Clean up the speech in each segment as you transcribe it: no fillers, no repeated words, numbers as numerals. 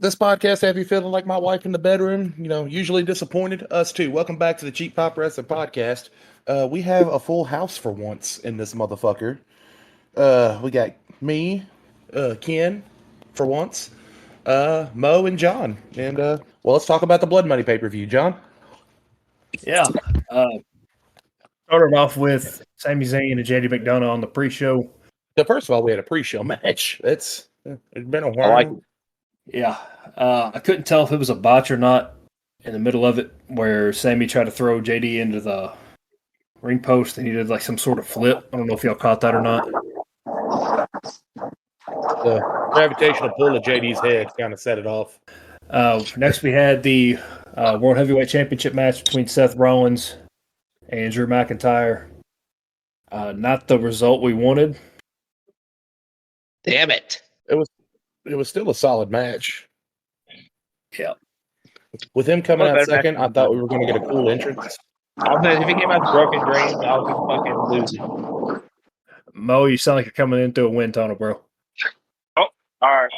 This podcast have you feeling like my wife in the bedroom? Usually disappointed. Us too. Welcome back to the Cheap Pop Wrestling Podcast. We have a full house for once in this motherfucker. We got me, Ken, for once, Mo, and John. And let's talk about the Blood Money pay-per-view, John. Yeah. Started off with Sami Zayn and JD McDonough on the pre-show. So first of all, we had a pre-show match. It's been a while. I like it. Yeah. I couldn't tell if it was a botch or not in the middle of it, where Sami tried to throw JD into the ring post and he did like some sort of flip. I don't know if y'all caught that or not. The gravitational pull of JD's head kind of set it off. Next, we had the World Heavyweight Championship match between Seth Rollins and Drew McIntyre. Not the result we wanted. Damn it! It was still a solid match. Yeah. With him coming out second, I thought we were going to get a cool entrance. If he came out the Broken Dreams, I was fucking losing. Mo, you sound like you're coming into a wind tunnel, bro. Oh, all right.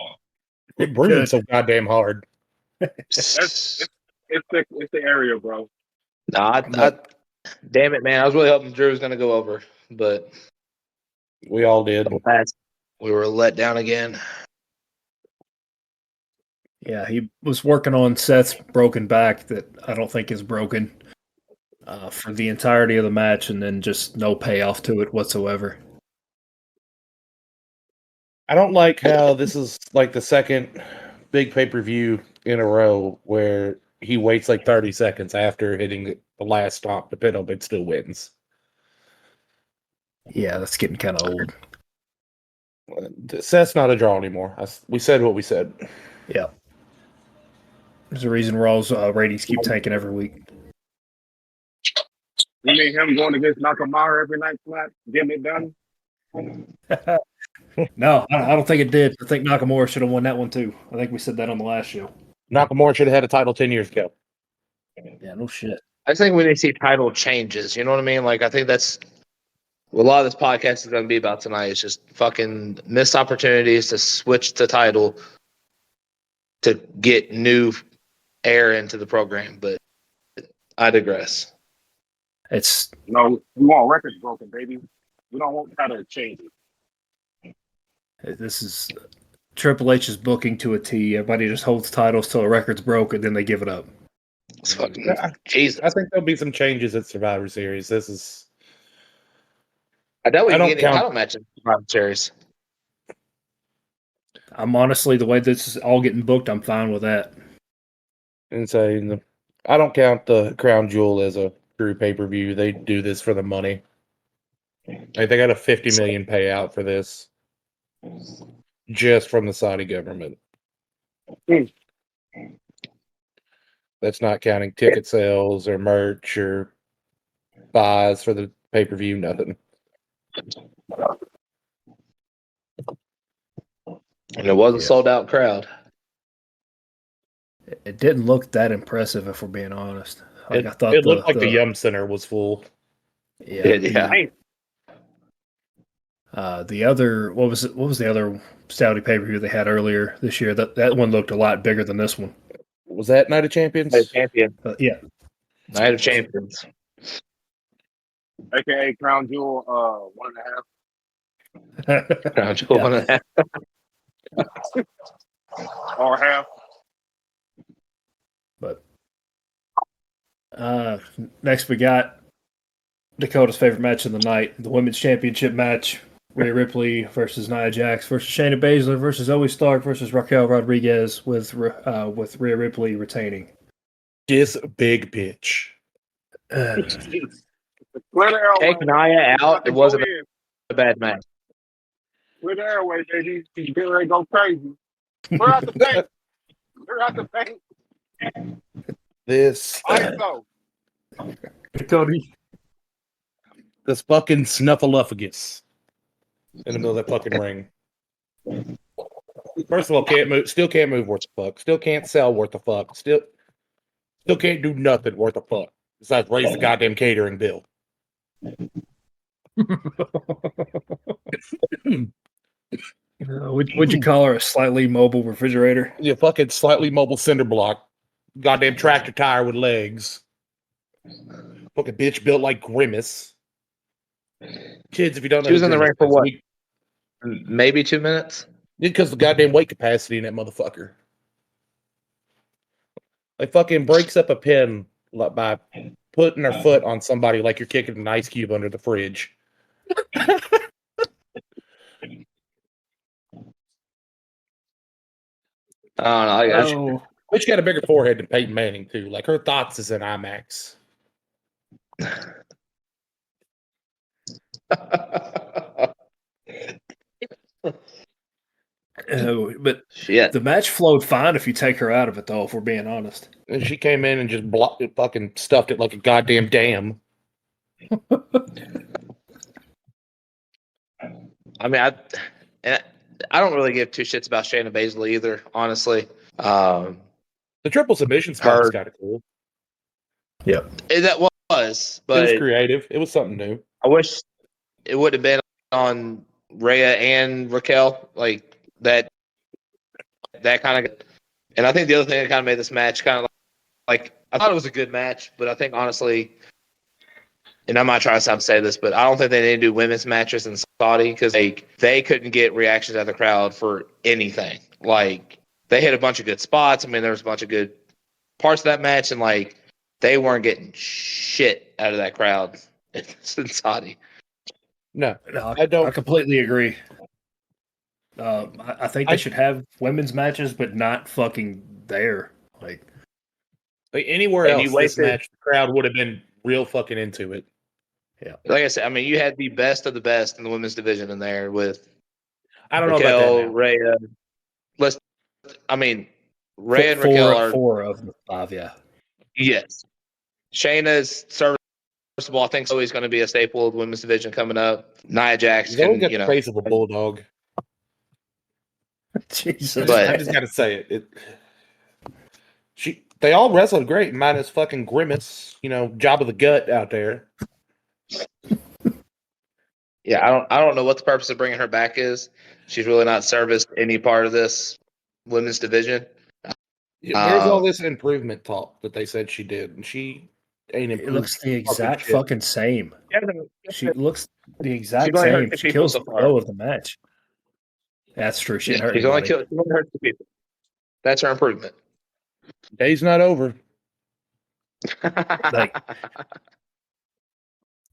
It breathing so goddamn hard. It's the area, bro. Nah, damn it, man! I was really hoping Drew was going to go over, but we all did. We were let down again. Yeah, he was working on Seth's broken back that I don't think is broken for the entirety of the match, and then just no payoff to it whatsoever. I don't like how this is like the second big pay-per-view in a row where he waits like 30 seconds after hitting the last stomp to pin him, but still wins. Yeah, that's getting kind of old. Seth's not a draw anymore. We said what we said. Yeah. There's a reason Raw's ratings keep tanking every week. You mean him going against Nakamura every night flat, getting it done? No, I don't think it did. I think Nakamura should have won that one too. I think we said that on the last show. Nakamura should have had a title 10 years ago. Yeah, no shit. I think we need to see title changes. You know what I mean? Like, I think that's what a lot of this podcast is going to be about tonight. Is just fucking missed opportunities to switch the title to get new air into the program. But I digress. No, we want records broken, baby. We don't want title changes. This is Triple H's booking to a T. Everybody just holds titles till a record's broke and then they give it up. It's fucking Jesus. I think there'll be some changes at Survivor Series. This is. I doubt we can get any title matches in Survivor Series. I'm honestly, the way this is all getting booked, I'm fine with that. And so I don't count the Crown Jewel as a true pay-per-view. They do this for the money. Like, they got a $50 million payout for this. Just from the Saudi government. That's not counting ticket sales or merch or buys for the pay-per-view, nothing. And it was a sold-out crowd. It didn't look that impressive, if we're being honest. Like, I thought it looked like the Yum Center was full. Yeah. The other, what was the other Saudi pay-per-view they had earlier this year? That one looked a lot bigger than this one. Was that Night of Champions? Night of Champions. Yeah. Night of Champions. AKA Crown Jewel 1.5. Crown Jewel 1.5. Or half. But next we got Dakota's favorite match of the night, the Women's Championship match. Rhea Ripley versus Nia Jax versus Shayna Baszler versus Zoe Stark versus Raquel Rodriguez with Rhea Ripley retaining. This big bitch. Take Nia out. It wasn't a bad match. Clear the airway, baby. She's getting ready to go crazy. We're out the paint. We're out the paint. This. ISO. Dakota. This fucking snuffleupagus in the middle of that fucking ring. First of all, can't move. Still can't move worth the fuck. Still can't sell worth the fuck. Still can't do nothing worth the fuck besides raise the goddamn catering bill. Would you call her a slightly mobile refrigerator? You fucking slightly mobile cinder block. Goddamn tractor tire with legs. Fucking bitch built like Grimace. Kids, if you don't know, She was in the ring for what? we- Maybe 2 minutes. because the goddamn weight capacity in that motherfucker. Like fucking breaks up a pin by putting her foot on somebody like you're kicking an ice cube under the fridge. I don't know. I guess. Oh, Bitch got a bigger forehead than Peyton Manning too. Like her thoughts is in IMAX. but Shit. the match flowed fine if you take her out of it, though. If we're being honest. And she came in and just fucking stuffed it like a goddamn dam. I mean, I don't really give two shits about Shayna Baszler either, honestly. The triple submission spot was Her- kind of cool. That was, It but was creative. It was something new. I wish it would have been on Rhea and Raquel, like that kind of. And I think the other thing that kind of made this match kind of like I thought it was a good match, but I think honestly, and I'm not trying to stop saying this, but I don't think they need to do women's matches in Saudi because they couldn't get reactions out of the crowd for anything. Like they hit a bunch of good spots. I mean, there was a bunch of good parts of that match, and like they weren't getting shit out of that crowd in Saudi. No, No, I don't. I completely agree. I think they should have women's matches, but not fucking there. Like Anywhere And else, you this wasted- match, the crowd would have been real fucking into it. Like I said, I mean, you had the best of the best in the women's division in there with I don't know about Raquel, that now. Rhea. Rhea and Raquel are four of the five. Yeah, yes. Shayna's serviceable. I think Zoe's going to be a staple of the women's division coming up. Nia Jax Zoe can, got the face of a bulldog. Jesus. But- I just got to say it. They all wrestled great, minus fucking Grimace. Job of the gut out there. Yeah, I don't know what the purpose of bringing her back is. She's really not serviced any part of this women's division. Where's all this improvement talk that they said she did? And she ain't improved. It looks the exact shit. fucking same. She looks the exact She's only hurt same. two She people kills so the far. flow of the match. That's true. She didn't hurt She's only anybody. hurt two people. That's her improvement. Day's not over. Like,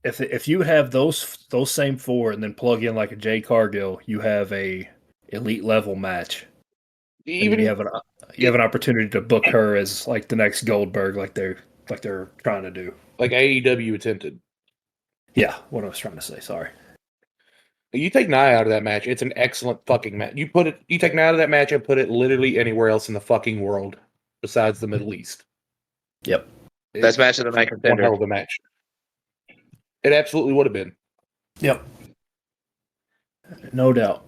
if you have those same four and then plug in like a Jay Cargill, you have a elite level match. Even And you have an opportunity to book her as like the next Goldberg, like they're trying to do. like AEW attempted. Yeah, what I was trying to say. Sorry. You take Nia out of that match, it's an excellent fucking match. You take Nia out of that match and put it literally anywhere else in the fucking world besides the Middle East. Yep. Best match of the night One contender. hell of a match. It absolutely would have been. Yep. No doubt.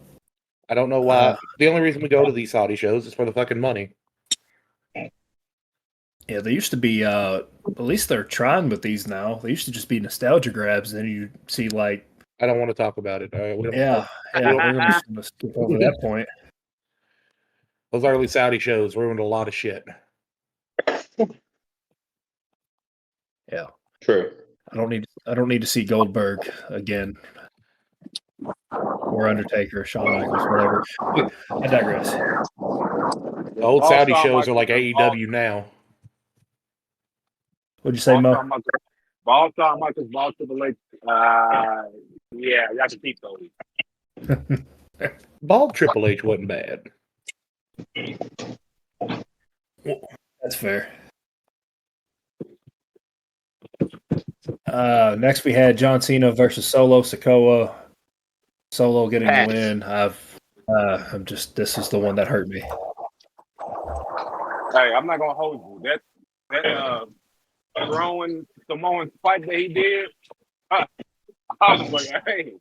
I don't know why. The only reason we go to these Saudi shows is for the fucking money. Yeah, they used to be. At least they're trying with these now. They used to just be nostalgia grabs. And then you see like, I don't want to talk about it. yeah, we're gonna skip over that point. Those early Saudi shows ruined a lot of shit. Yeah, True. I don't need to see Goldberg again, or Undertaker, Shawn Michaels, whatever. I digress. The old All Saudi Shawn shows are Michaels- like AEW now. What'd you say, Mo? Ball Shawn Michaels, Ball Triple H. Yeah, y'all should keep those. Bald Triple H wasn't bad. That's fair. Next, we had John Cena versus Solo Sikoa. Solo getting the win. This is the one that hurt me. Hey, I'm not gonna hold you. That throwing Samoan fight that he did. I was like, hey,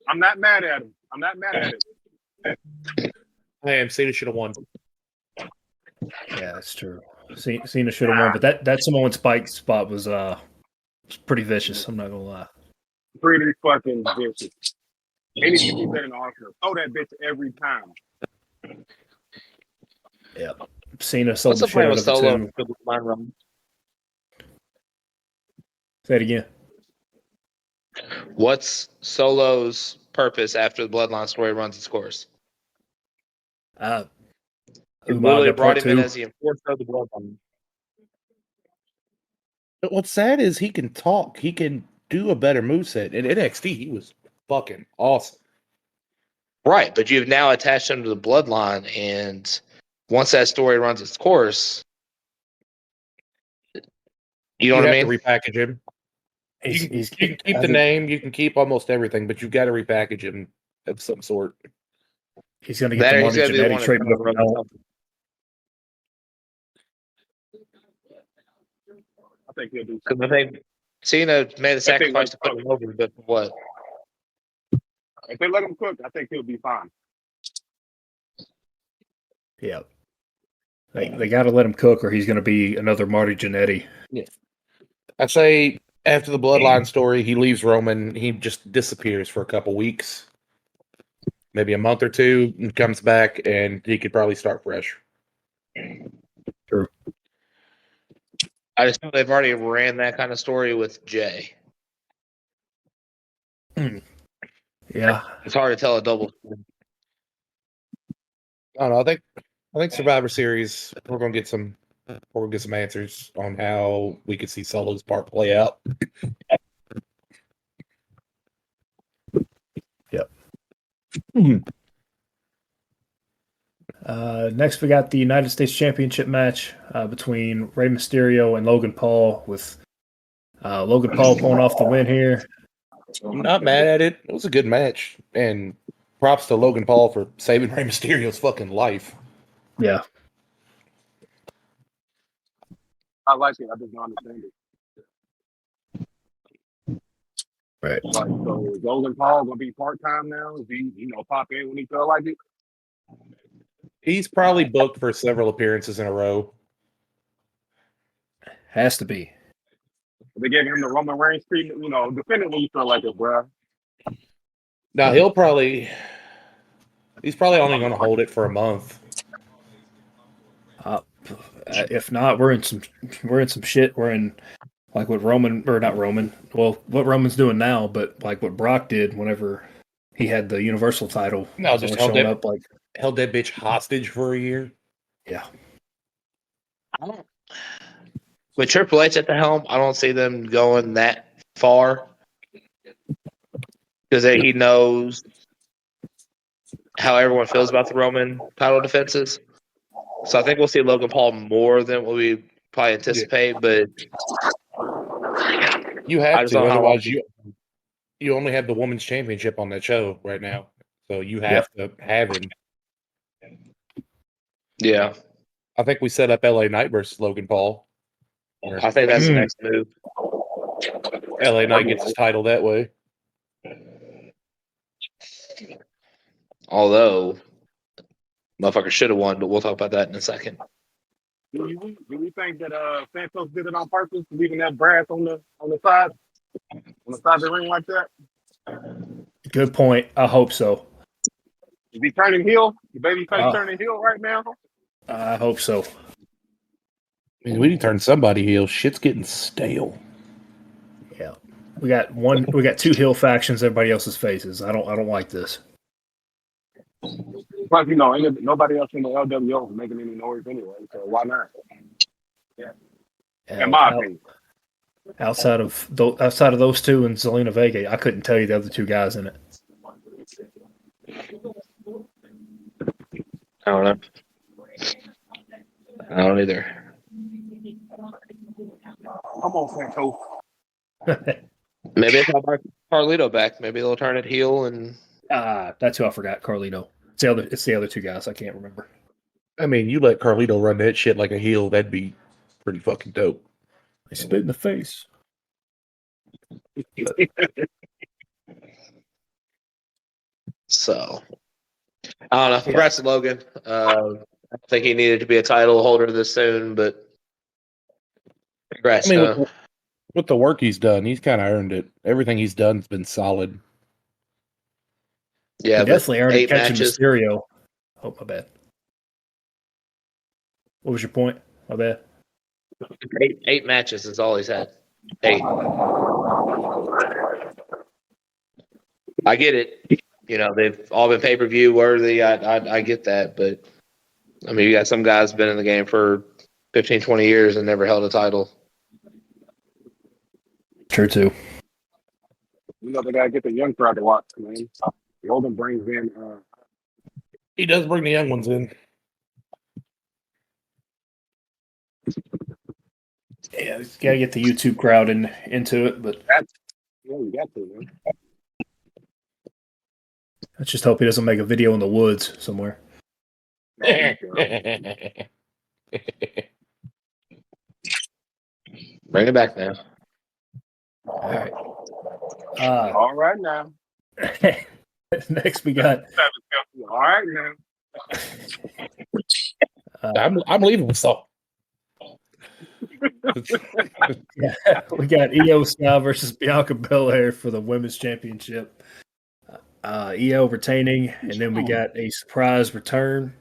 I'm not mad at him. I'm not mad at it. Damn, Cena should have won. Yeah, that's true. Cena should have won, but that Samoan spike spot was pretty vicious. I'm not gonna lie. Pretty fucking vicious. They need to keep that in the arsenal. Throw that bitch every time. Yeah. Cena sold What's the the shit plan out with of it Solo too. and the line run? Say it again. What's Solo's purpose after the Bloodline story runs its course? They Umaga literally brought part him in 2. as the enforcer of the Bloodline. But what's sad is he can talk. He can do a better moveset. In NXT, he was fucking awesome. Right, but you've now attached him to the Bloodline, and once that story runs its course, you know You what I have to mean? repackage him. He's, You he's, can keep I the think name, you can keep almost everything, but you've got to repackage him of some sort. he's going to get That the or he's Marty going to be the Jannetty one that's treatment going of to the run the belt. company. I think he'll do Because something. I think Cena made the sacrifice to put him over, but for what? If they let him cook, I think he'll be fine. Yeah. They got to let him cook, or he's going to be another Marty Jannetty. I'd say after the Bloodline story, he leaves Roman. He just disappears for a couple weeks, maybe a month or two, and comes back, and he could probably start fresh. True. I just know they've already ran that kind of story with Jay. Yeah. It's hard to tell a double. I don't know. I think Survivor Series, we're gonna get some answers on how we could see Solo's part play out. Yep. Next, we got the United States Championship match between Rey Mysterio and Logan Paul, with Logan Paul pulling off the win here. I'm not mad at it. It was a good match, and props to Logan Paul for saving Rey Mysterio's fucking life. Yeah. I like it. I just don't understand it. Right. Like, so is Logan Paul gonna be part time now? Is he, pop in when he feel like it? He's probably booked for several appearances in a row. Has to be. They gave him the Roman Reigns treatment, defending when you feel like it, bro. Now he's probably only going to hold it for a month. If not, we're in some shit. We're in like what Roman, or not Roman. Well, what Roman's doing now, but like what Brock did whenever he had the Universal title. No, He's just only showing up like held that bitch hostage for a year. yeah. With Triple H at the helm, I don't see them going that far because he knows how everyone feels about the Roman title defenses. So I think we'll see Logan Paul more than what we probably anticipate, but You I have just to, don't know how long. otherwise you only have the women's championship on that show right now, so you have to have him. Yeah, I think we set up LA Knight versus Logan Paul. I think that's the next move. LA Knight gets his title that way. Although, motherfucker should have won, but we'll talk about that in a second. Do we think that Santos did it on purpose, leaving that brass on the side of the ring like that? Good point. I hope so. Is he turning heel? The baby face turning heel right now? I hope so. I mean, we need to turn somebody heel. Shit's getting stale. Yeah. We got two heel factions, everybody else's faces. I don't like this. Plus, ain't nobody else in the LWO making any noise anyway, so why not? Yeah. In my opinion. Outside of those two and Zelina Vega, I couldn't tell you the other two guys in it. I don't know. I don't either. Come on, Santos. Maybe it's not Carlito back. Maybe they'll turn it heel and. That's who I forgot. Carlito. It's the other two guys. I can't remember. I mean, you let Carlito run that shit like a heel, that'd be pretty fucking dope. They spit in the face. So, I don't know. Congrats to Logan. I don't think he needed to be a title holder this soon, but congrats. I mean, with the work he's done, he's kind of earned it. Everything he's done has been solid. Yeah, He but definitely already 8 catching matches. Mysterio. Oh, my bad. What was your point? My bad. 8 matches is all he's had. 8. I get it. You know, they've all been pay-per-view worthy. I get that, but I mean, you got some guys been in the game for 15, 20 years and never held a title. True, too. You know, they gotta get the young crowd to watch, man. The older brings in. He does bring the young ones in. Yeah, got to get the YouTube crowd into it, but You got to, man. let's just hope he doesn't make a video in the woods somewhere. Oh, God. Bring it back now. All right. All right now. Next, we got. All right now. I'm leaving with Saul. We got Io Sky versus Bianca Belair for the women's championship. Io retaining, and then we got a surprise return.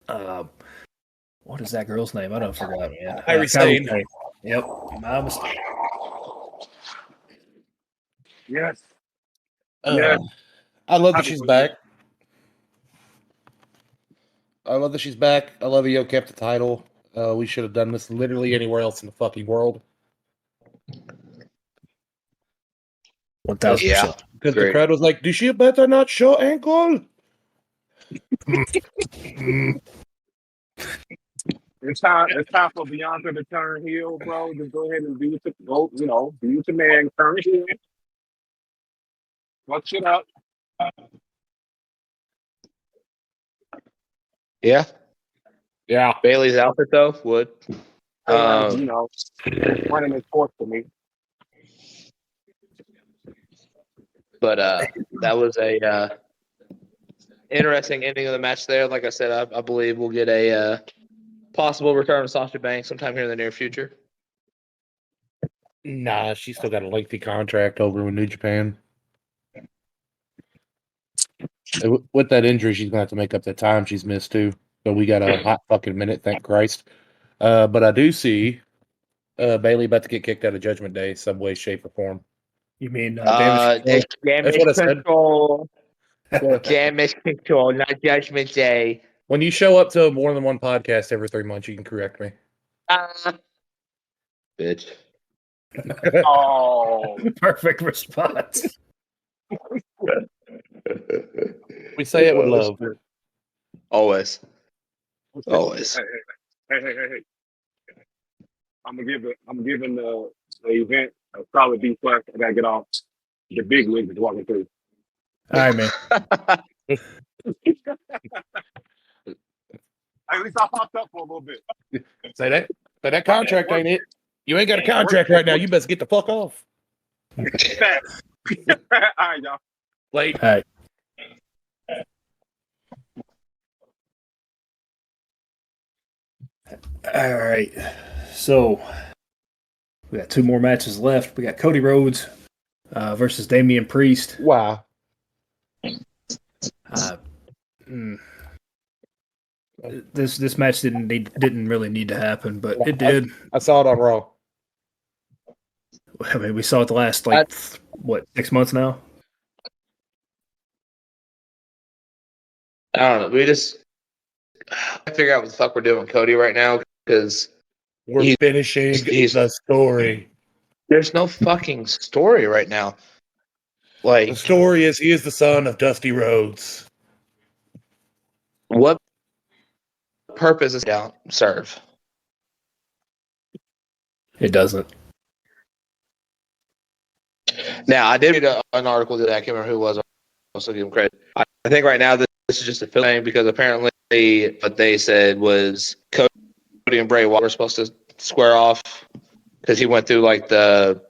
What is that girl's name? I don't forget, man. Kairi Sane. Yep, my mistake. Yes. Yeah. I love that she's back. I love that she's back. I love Io kept the title. We should have done this literally anywhere else in the fucking world. 1,000%. Yeah. Because the Great. crowd was like, "Do she better not show ankle?" It's time for Bianca to turn heel, bro. Just go ahead and be the man, turn heel. Fuck shit up. Yeah. Yeah. Bailey's outfit, though, would. Running his course for me. But that was a interesting ending of the match there. Like I said, I believe we'll get a possible return of Sasha Banks sometime here in the near future. Nah, she's still got a lengthy contract over with New Japan. With that injury, she's gonna have to make up that time she's missed too. So we got a hot fucking minute, thank Christ. But I do see Bailey about to get kicked out of Judgment Day, some way, shape, or form. You mean damage Damage what I said. control. Damage control, not Judgment Day. When you show up to more than one podcast every 3 months, you can correct me. Bitch. Oh, Perfect response. We say it with love. Always. Hey. I'm giving the event a solid B plus. I gotta get off. The big wig is walking through. All right, man. At least I popped up for a little bit. Say that contract ain't it. You ain't got a contract right now. You best get the fuck off. All right, y'all. Late. All right. All right. So we got 2 more matches left. We got Cody Rhodes versus Damian Priest. Wow. This match didn't really need to happen, but it did. I saw it on Raw. I mean, we saw it the last 6 months now. I don't know. We just figure out what the fuck we're doing with Cody right now because We're finishing the story. There's no fucking story right now. Like, the story is he is the son of Dusty Rhodes. What purpose does it serve? It doesn't. Now, I did read an article that I can't remember who it was. I'll also give him credit. I think right now this is just a thing because apparently what they said was Cody and Bray Wyatt were supposed to square off because he went through like the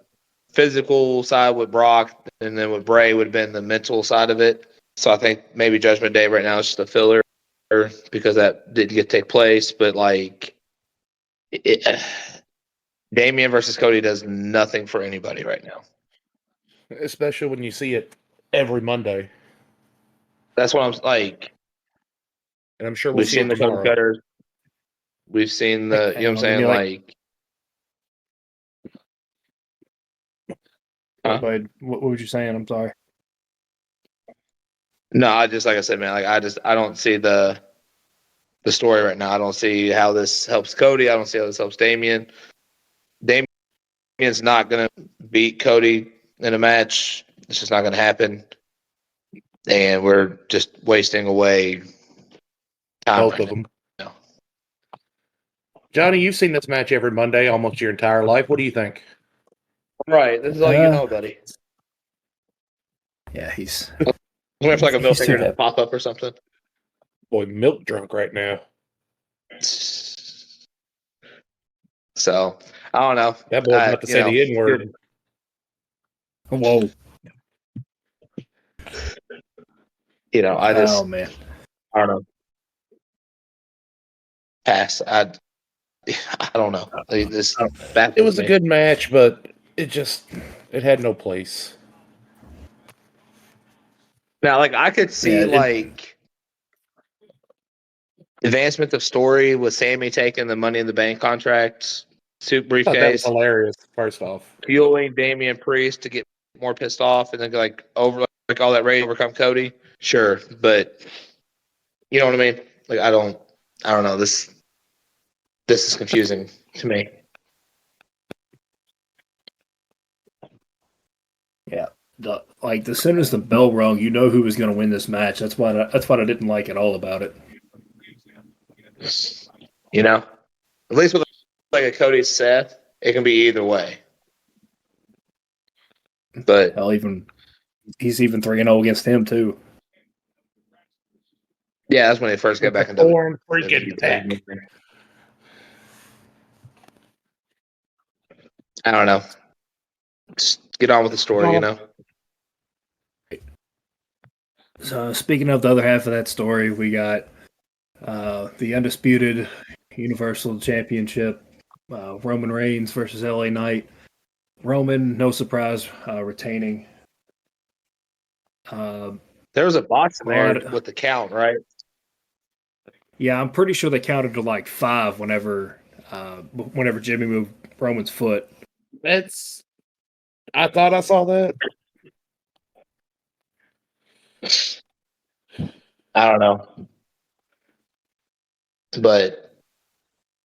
physical side with Brock, and then with Bray would have been the mental side of it. So I think maybe Judgment Day right now is just a filler because that didn't get to take place. But like, Damian versus Cody does nothing for anybody right now. Especially when you see it every Monday. That's what I'm like. And I'm sure we'll We've see seen it the cookie tomorrow. cutters. We've seen the, you know what I'm saying? Like, huh? But what were you saying? I'm sorry. No, I just, like I said, man, like, I don't see the story right now. I don't see how this helps Cody. I don't see how this helps Damian. Damian's not going to beat Cody in a match. It's just not going to happen. And we're just wasting away time Both right of them. now. Johnny, you've seen this match every Monday almost your entire life. What do you think? Right. This is all you know, buddy. Yeah, he's We have like a middle He's too finger to happy. pop up or something. Boy, milk drunk right now. So I don't know. That boy's about to say the N word. whoa. You know, I just, man. I don't know. Pass. I don't know. Like, this It was a good match, but it had no place. Now, like, I could see like advancement of story with Sammy taking the Money in the Bank contract, suit I thought that was briefcase, hilarious, first off. fueling Damian Priest to get more pissed off and then like all that rage overcome Cody. Sure, but you know what I mean? Like, I don't know. This is confusing to me. Yeah. As soon as the bell rung, you know who was going to win this match. That's what I didn't like at all about it. You know, at least with like a Cody Seth, it can be either way. But Hell, he's even 3-0 against him too. yeah, that's when he first got back into Form freaking tech. I don't know. Just get on with the story, you know. So speaking of the other half of that story, we got the undisputed Universal Championship, Roman Reigns versus LA Knight. Roman, no surprise, retaining. There was a box in there with the count, right? Yeah, I'm pretty sure they counted to like 5 whenever Jimmy moved Roman's foot. I thought I saw that. I don't know. But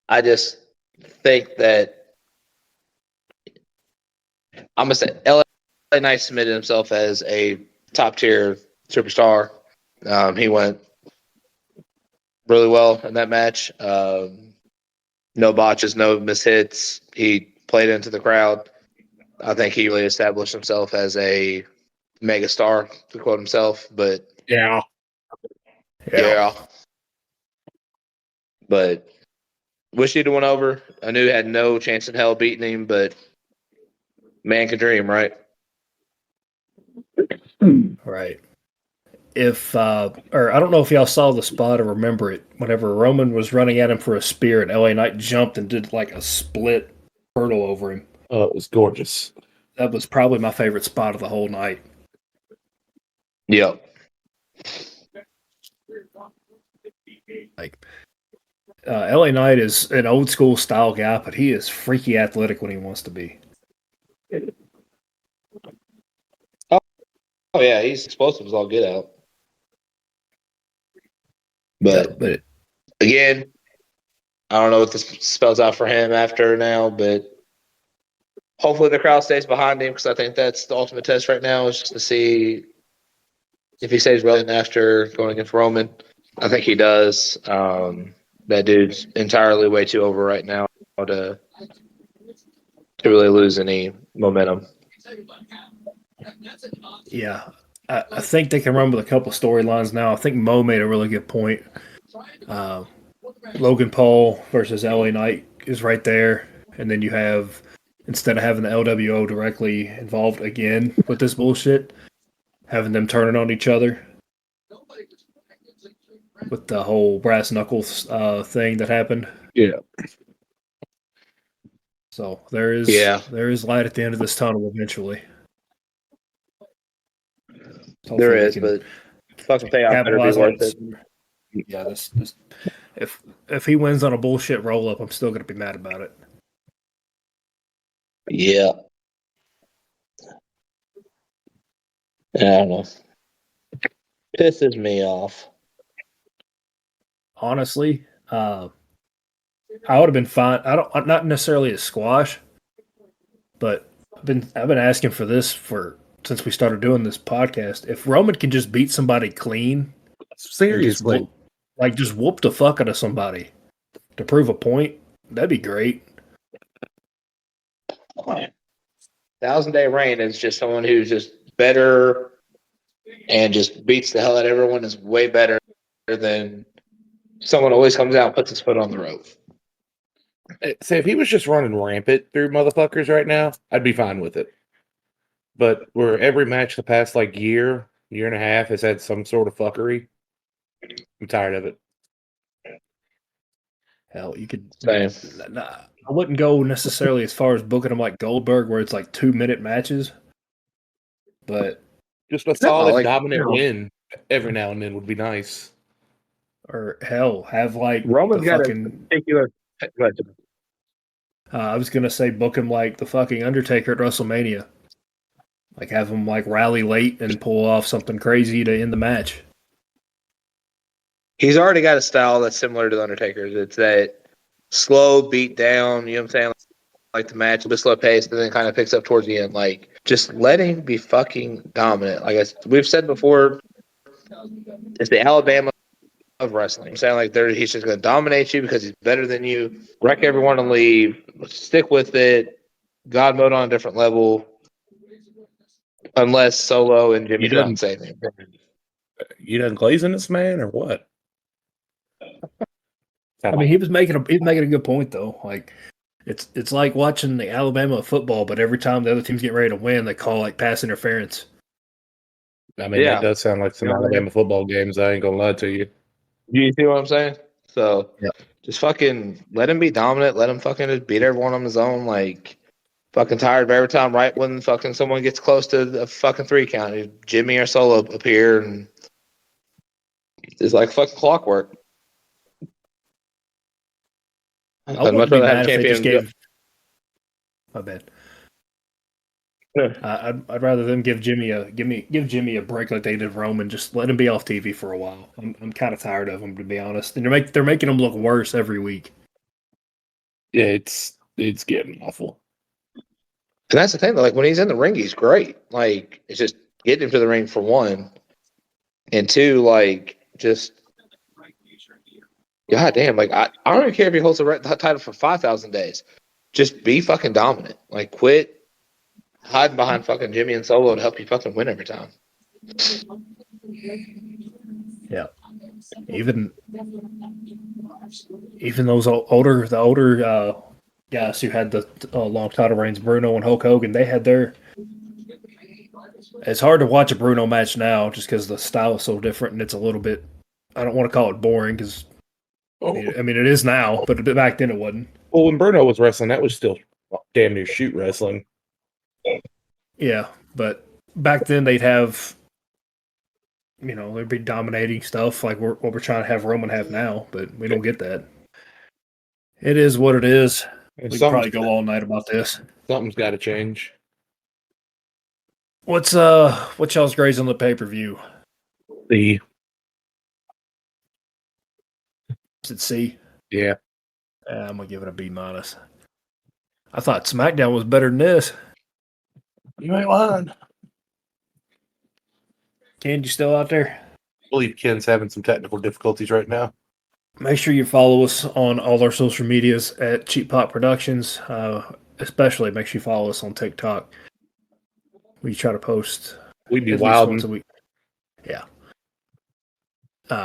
I just think that I'm going to say LA Knight submitted himself as a top tier superstar. He went really well in that match. No botches, no mishits. He played into the crowd. I think he really established himself as a megastar, to quote himself. But Yeah. But wish he'd have went over. I knew he had no chance in hell beating him, but man can dream, right? Right. Or I don't know if y'all saw the spot or remember it. Whenever Roman was running at him for a spear, and LA Knight jumped and did like a split hurdle over him. Oh, it was gorgeous. That was probably my favorite spot of the whole night. Yep. Like, LA Knight is an old school style guy, but he is freaky athletic when he wants to be. Oh yeah, he's explosive as all get out. But again, I don't know what this spells out for him after now, but hopefully the crowd stays behind him because I think that's the ultimate test right now is just to see if he stays relevant after going against Roman. I think he does. That dude's entirely way too over right now to really lose any momentum. Yeah, I think they can run with a couple storylines now. I think Mo made a really good point. Logan Paul versus LA Knight is right there. And then you have, instead of having the LWO directly involved again with this bullshit, having them turning on each other with the whole brass knuckles thing that happened. Yeah. So there is light at the end of this tunnel eventually. There is, but Fucking payoff better be capitalize on worth it. it. Yeah, this if he wins on a bullshit roll up, I'm still gonna be mad about it. Yeah. I don't know. Pisses me off. Honestly, I would have been fine. I'm not necessarily a squash, but I've been asking for this since we started doing this podcast. If Roman can just beat somebody clean, Seriously. just whoop the fuck out of somebody to prove a point, that'd be great. 1,000-day reign is just someone who's just better and just beats the hell out of everyone. Is way better than someone always comes out and puts his foot on the rope. Say if he was just running rampant through motherfuckers right now, I'd be fine with it. But where every match the past year and a half has had some sort of fuckery, I'm tired of it. Hell, you could. Same. I wouldn't go necessarily as far as booking them like Goldberg, where it's like 2-minute matches. But just a solid, dominant win every now and then would be nice. Or hell, have like Roman's got fucking, a particular. I was gonna say book him like the fucking Undertaker at WrestleMania. Like have him like rally late and pull off something crazy to end the match. He's already got a style that's similar to the Undertaker's. It's that slow beat down. You know what I'm saying? Like the match, a bit slow paced, and then kind of picks up towards the end. Like just let him be fucking dominant. Like we've said before, it's the Alabama of wrestling. I'm saying he's just going to dominate you because he's better than you. Wreck everyone and leave. Stick with it. God mode on a different level. Unless Solo and Jimmy don't say anything. You done glazing this man or what? I mean, he was making a good point though. Like it's like watching the Alabama football, but every time the other team's getting ready to win, they call like pass interference. I mean, that does sound like some Alabama football games. I ain't gonna lie to you. You see what I'm saying? So just fucking let him be dominant. Let him fucking just beat everyone on his own. Like fucking tired of every time right when fucking someone gets close to the fucking 3 count, Jimmy or Solo appear and it's like fucking clockwork. I wouldn't be mad if they just gave. My bad. I'd rather them give Jimmy a break like they did Roman. Just let him be off TV for a while. I'm kind of tired of him, to be honest. And they're making him look worse every week. Yeah, it's getting awful. And that's the thing. Like when he's in the ring, he's great. Like it's just getting him to the ring for one, and two, like just God damn. Like I don't even care if he holds the title for 5,000 days. Just be fucking dominant. Like quit hiding behind fucking Jimmy and Solo to help you fucking win every time. Yeah. Even those older guys who had the long title reigns, Bruno and Hulk Hogan, they had their. It's hard to watch a Bruno match now just because the style is so different and it's a little bit. I don't want to call it boring because. I mean, it is now, but back then it wasn't. Well, when Bruno was wrestling, that was still damn near shoot wrestling. Yeah, but back then they'd have, they'd be dominating stuff like what we're trying to have Roman have now, but we don't get that. It is what it is. We could probably go all night about this. Something's got to change. What's y'all's grades on the pay-per-view? C. Is it C? Yeah. I'm gonna give it a B-. I thought SmackDown was better than this. You ain't lying. Ken, you still out there? I believe Ken's having some technical difficulties right now. Make sure you follow us on all our social medias at Cheap Pop Productions. Especially make sure you follow us on TikTok. We try to post We'd be at wild least once a week. Yeah.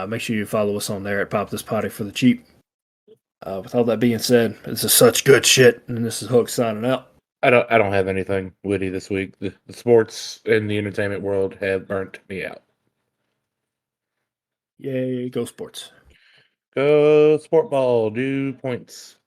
Make sure you follow us on there at Pop This Potty for the cheap. With all that being said, this is such good shit, and this is Hook signing out. I don't have anything witty this week. The sports and the entertainment world have burnt me out. Yay, go sports. Go sport ball, do points.